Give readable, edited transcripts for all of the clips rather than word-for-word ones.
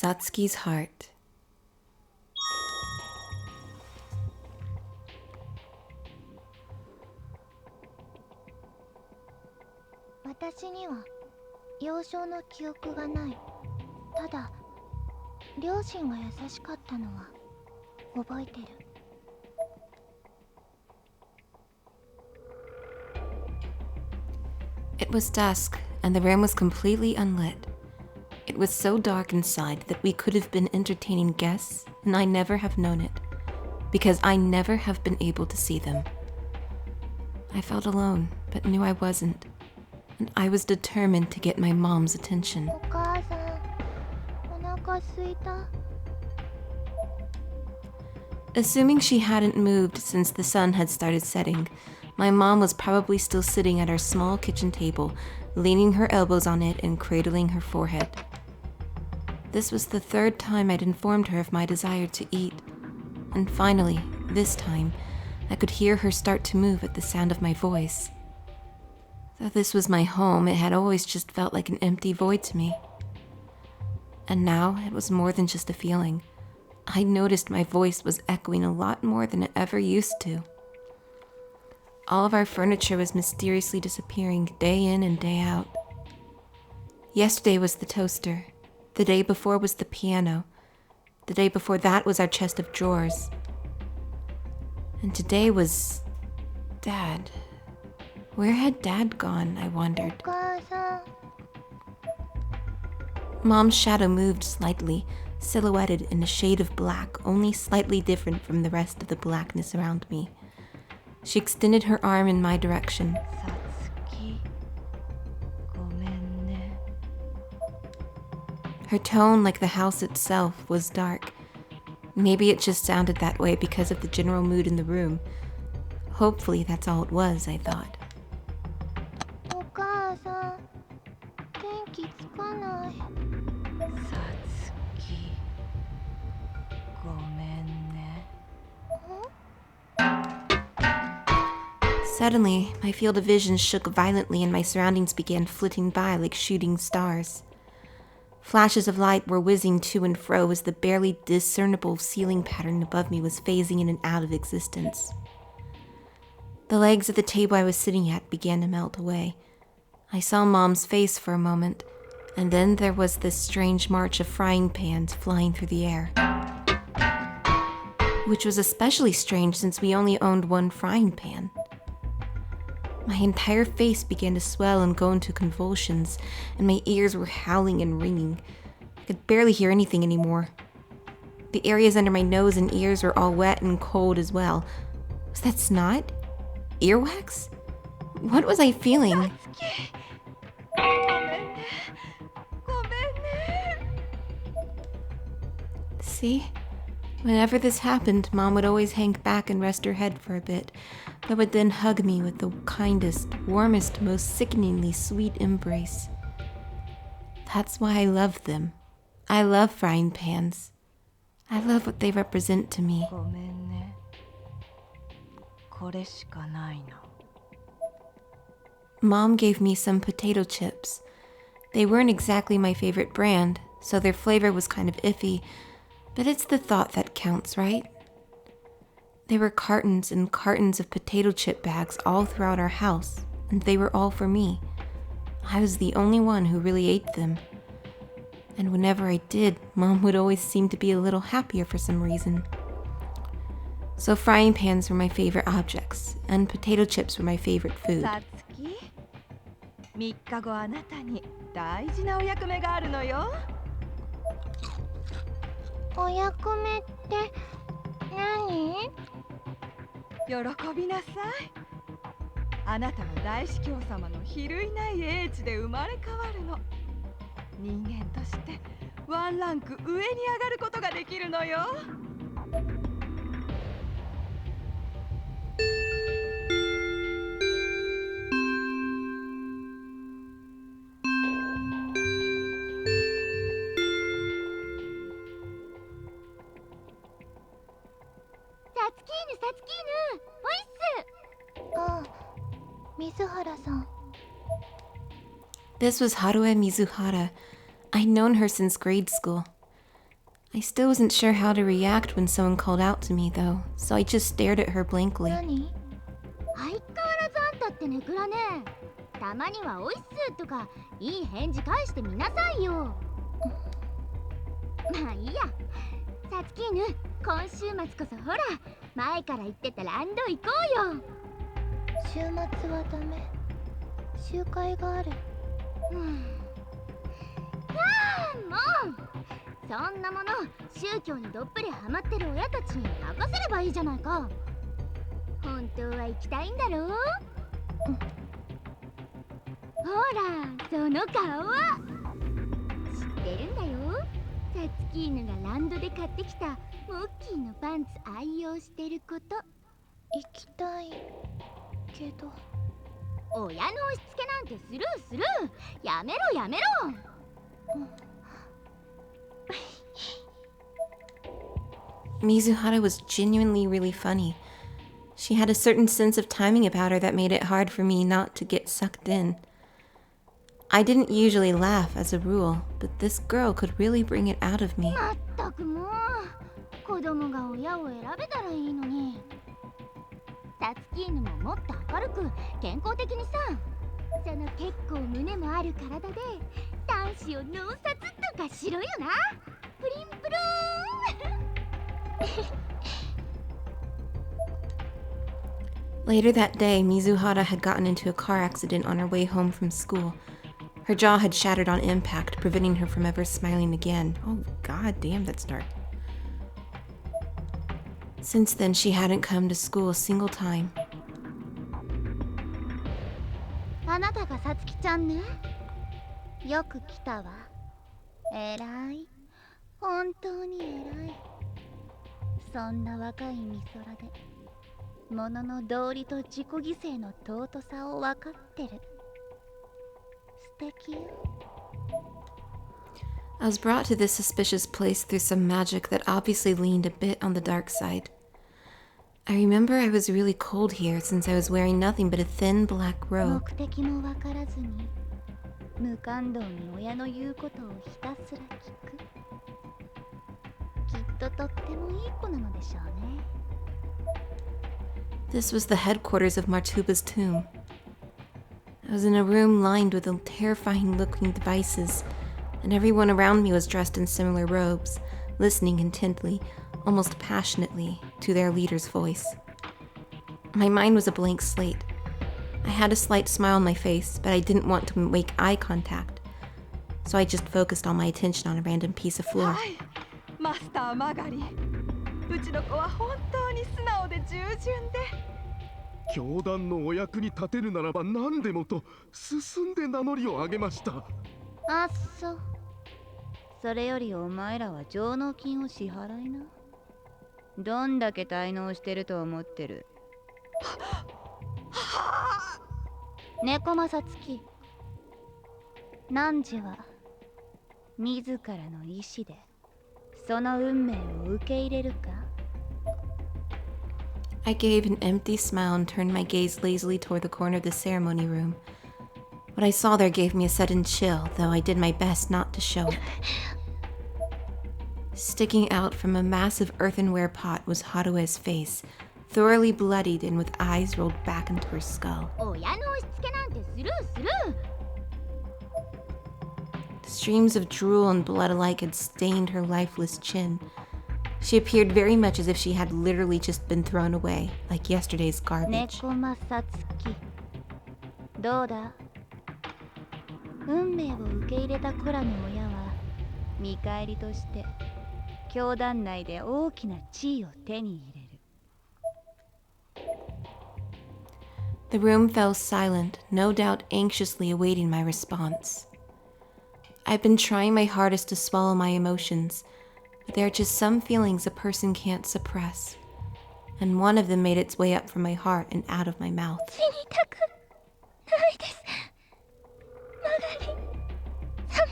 Satsuki's heart. It was dusk, and the room was completely unlit. It was so dark inside that we could have been entertaining guests, and I never have known it, because I never have been able to see them. I felt alone, but knew I wasn't, and I was determined to get my mom's attention. Assuming she hadn't moved since the sun had started setting, my mom was probably still sitting at our small kitchen table, leaning her elbows on it and cradling her forehead. This was the third time I'd informed her of my desire to eat, and finally, this time, I could hear her start to move at the sound of my voice. Though this was my home, it had always just felt like an empty void to me. And now it was more than just a feeling. I noticed my voice was echoing a lot more than it ever used to. All of our furniture was mysteriously disappearing day in and day out. Yesterday was the toaster. The day before was the piano. The day before that was our chest of drawers. And today was Dad. Where had Dad gone, I wondered. Mom's shadow moved slightly, silhouetted in a shade of black, only slightly different from the rest of the blackness around me. She extended her arm in my direction. Satsuki, gomenne. Her tone, like the house itself, was dark. Maybe it just sounded that way because of the general mood in the room. Hopefully that's all it was, I thought. Satsuki, gomenne. Suddenly, my field of vision shook violently and my surroundings began flitting by like shooting stars. Flashes of light were whizzing to and fro as the barely discernible ceiling pattern above me was phasing in and out of existence. The legs of the table I was sitting at began to melt away. I saw Mom's face for a moment, and then there was this strange march of frying pans flying through the air. Which was especially strange since we only owned one frying pan. My entire face began to swell and go into convulsions, and my ears were howling and ringing. I could barely hear anything anymore. The areas under my nose and ears were all wet and cold as well. Was that snot? Earwax? What was I feeling? Satsuki, gomenne. Gomenne. See? Whenever this happened, Mom would always hang back and rest her head for a bit, but would then hug me with the kindest, warmest, most sickeningly sweet embrace. That's why I love them. I love frying pans. I love what they represent to me. ごめんね。これしかないの。 Mom gave me some potato chips. They weren't exactly my favorite brand, so their flavor was kind of iffy, but it's the thought that counts, right? There were cartons and cartons of potato chip bags all throughout our house, and they were all for me. I was the only one who really ate them. And whenever I did, Mom would always seem to be a little happier for some reason. So frying pans were my favorite objects, and potato chips were my favorite food. さつき、3日後あなたに大事なお役目があるのよ。お役目って何？喜びなさい。あなたは大司教様の比類ない英知で生まれ変わるの。人間としてワンランク上に上がることができるのよ。サツキーヌ、サツキーヌ、おいっす。ああ、水原さん。 This was Haruo Mizuhara. I'd known her since grade school. I still wasn't sure how to react when someone called out to me, though, so I just stared at her blankly. 何？相変わらずあんたってネクラね。たまにはおいっすとかいい返事返してみなさいよ。まあいいや。サツキーヌ、今週末こそほら、前から言ってたランド行こうよ。週末はダメ。集会がある。もうそんなもの宗教にどっぷりハマってる親たちに任せればいいじゃないか。本当は行きたいんだろう。ほらその顔は知ってるんだよ。サツキーヌがランドで買ってきたモッキーのパンツ愛用してること。行きたいけど親の押し付けなんてスルースルー。やめろやめろ。Mizuhara was genuinely really funny. She had a certain sense of timing about her that made it hard for me not to get sucked in. I didn't usually laugh as a rule, but this girl could really bring it out of me. まったくもう子供が親を選べたらいいのに。サツキーヌももっと明るく健康的にさ。その結構胸もある体で男子を脳殺とかしろよな。プリンプルーン。Later that day, Mizuhara had gotten into a car accident on her way home from school. Her jaw had shattered on impact, preventing her from ever smiling again. Oh, god damn, that's dark. Since then, she hadn't come to school a single time. あなたがサツキちゃんね。よく来たわ。えらい。本当にえらい。そんな若い美空で物の道理と自己犠牲の尊さを分かってる。素敵よ。I was brought to this suspicious place through some magic that obviously leaned a bit on the dark side. I remember I was really cold here since I was wearing nothing but a thin black robe. 目的も分からずに無感動に親の言うことをひたすら聞く。きっととってもいい子なのでしょうね。This was the headquarters of Martuba's tomb. I was in a room lined with terrifying-looking devices, and everyone around me was dressed in similar robes, listening intently, almost passionately, to their leader's voice. My mind was a blank slate. I had a slight smile on my face, but I didn't want to make eye contact, so I just focused all my attention on a random piece of floor. はい、マスターマガリ。うちの子は本当に素直で従順で。教団のお役に立てるならば何でもと進んで名乗りを上げました。あっそ。それよりお前らは上納金を支払いな。どんだけ滞納してると思ってる。猫正月。汝は自らの意志でその運命を受け入れるか。I gave an empty smile and turned my gaze lazily toward the corner of the ceremony room. What I saw there gave me a sudden chill, though I did my best not to show it. Sticking out from a massive earthenware pot was Harue's face, thoroughly bloodied and with eyes rolled back into her skull. 親の押し付けなんてスルースルー。 Streams of drool and blood alike had stained her lifeless chin. She appeared very much as if she had literally just been thrown away, like yesterday's garbage. 猫正月。どうだ。運命を受け入れた子らの親は見返りとして教団内で大きな地位を手に入れる。 The room fell silent, no doubt anxiously awaiting my response. I've been trying my hardest to swallow my emotions, but there are just some feelings a person can't suppress, and one of them made its way up from my heart and out of my mouth. 死にたくないです。マガリ様。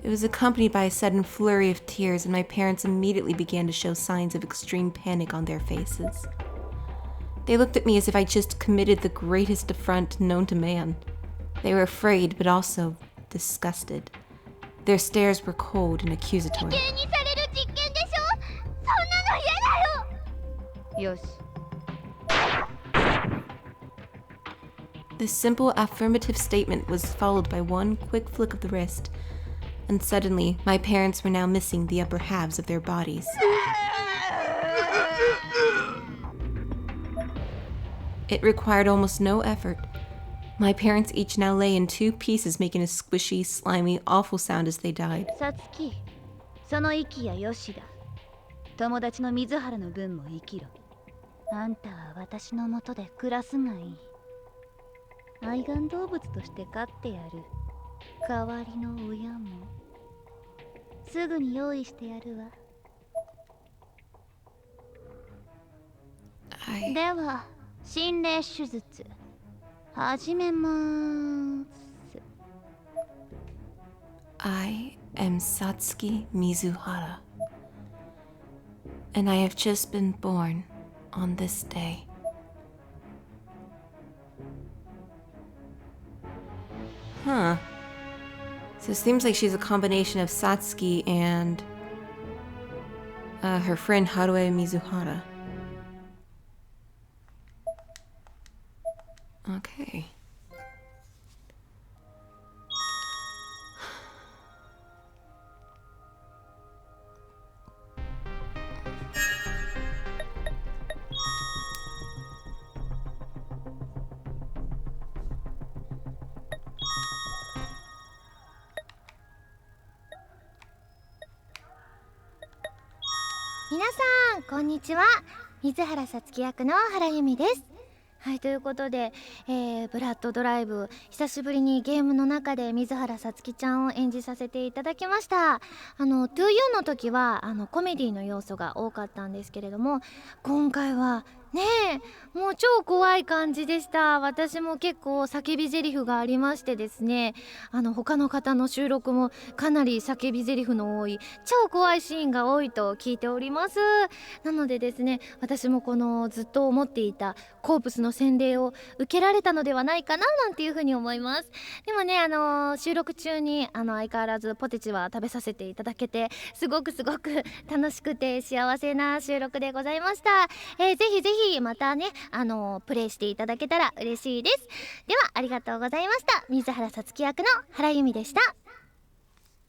It was accompanied by a sudden flurry of tears, and my parents immediately began to show signs of extreme panic on their faces. They looked at me as if I just committed the greatest affront known to man. They were afraid, but also disgusted. Their stares were cold and 危 accusatory. 険にされる実験でしょ。そんなの嫌だよ。よし。 This simple affirmative statement was followed by one quick flick of the wrist, and suddenly my parents were now missing the upper halves of their bodies. It required almost no effort. My parents each now lay in two pieces, making a squishy, slimy, awful sound as they died. さつき、その息やよしだ。友達の水原の分も生きろ。あんたは私のもとで暮らすがいい。愛玩動物として飼ってやる。代わりの親もすぐに用意してやるわ。では心霊手術始めまーす。 I am Satsuki MIZUHARA, and I have just been born on this day. Huh. So it seems like she's a combination of Satsuki and her friend Haruo Mizuhara. Okay. Minasan, こんにちは。水原さつき役の原由美です。はい、ということで、ブラッドドライブ久しぶりにゲームの中で水原さつきちゃんを演じさせていただきました。To You の時はコメディの要素が多かったんですけれども、今回はねえもう超怖い感じでした。私も結構叫び台詞がありましてですね、他の方の収録もかなり叫び台詞の多い超怖いシーンが多いと聞いております。なのでですね、私もこのずっと思っていたコープスの洗礼を受けられたのではないかななんていうふうに思います。でもね、収録中に相変わらずポテチは食べさせていただけてすごく楽しくて幸せな収録でございました。ぜひぜひまたねプレイしていただけたら嬉しいです。ではありがとうございました。水原さつき役の原由美でした。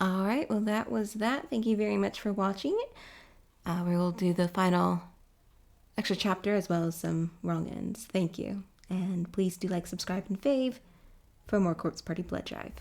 Alright, well that was that. Thank you very much for watching. We will do the final extra chapter as well as some wrong ends. Thank you. And please do like, subscribe, and fave for more Corpse Party Blood Drive.